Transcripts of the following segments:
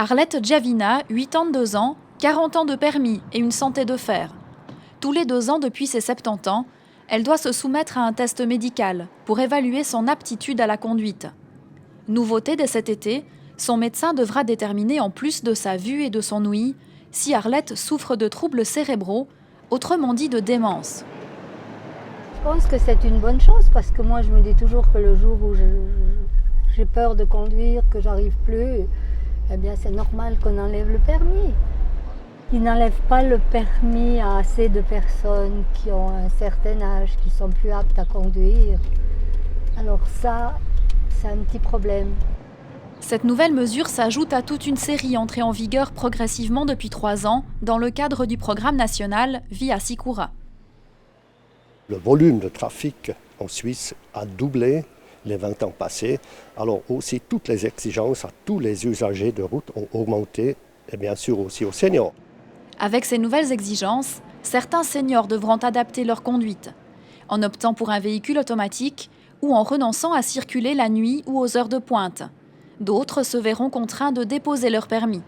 Arlette Giavina, 82 ans, 40 ans de permis et une santé de fer. Tous les 2 ans depuis ses 70 ans, elle doit se soumettre à un test médical pour évaluer son aptitude à la conduite. Nouveauté dès cet été, son médecin devra déterminer en plus de sa vue et de son ouïe si Arlette souffre de troubles cérébraux, autrement dit de démence. Je pense que c'est une bonne chose parce que moi je me dis toujours que le jour où j'ai peur de conduire, que j'arrive plus, eh bien c'est normal qu'on enlève le permis. Ils n'enlèvent pas le permis à assez de personnes qui ont un certain âge, qui sont plus aptes à conduire. Alors ça, c'est un petit problème. Cette nouvelle mesure s'ajoute à toute une série entrée en vigueur progressivement depuis 3 ans dans le cadre du programme national Via Sicura. Le volume de trafic en Suisse a doublé les 20 ans passés. Alors aussi, toutes les exigences à tous les usagers de route ont augmenté, et bien sûr aussi aux seniors. Avec ces nouvelles exigences, certains seniors devront adapter leur conduite, en optant pour un véhicule automatique ou en renonçant à circuler la nuit ou aux heures de pointe. D'autres se verront contraints de déposer leur permis.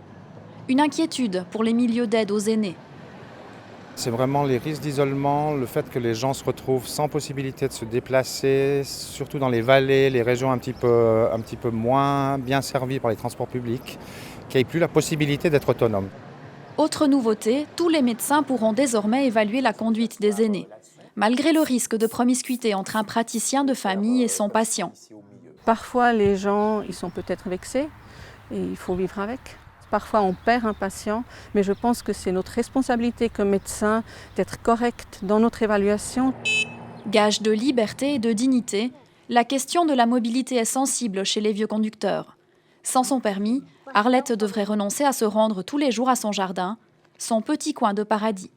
Une inquiétude pour les milieux d'aide aux aînés. C'est vraiment les risques d'isolement, le fait que les gens se retrouvent sans possibilité de se déplacer, surtout dans les vallées, les régions un petit peu moins bien servies par les transports publics, qui n'aient plus la possibilité d'être autonomes. Autre nouveauté, tous les médecins pourront désormais évaluer la conduite des aînés, malgré le risque de promiscuité entre un praticien de famille et son patient. Parfois, les gens ils sont peut-être vexés et il faut vivre avec. Parfois, on perd un patient, mais je pense que c'est notre responsabilité comme médecin d'être correct dans notre évaluation. Gage de liberté et de dignité, la question de la mobilité est sensible chez les vieux conducteurs. Sans son permis, Arlette devrait renoncer à se rendre tous les jours à son jardin, son petit coin de paradis.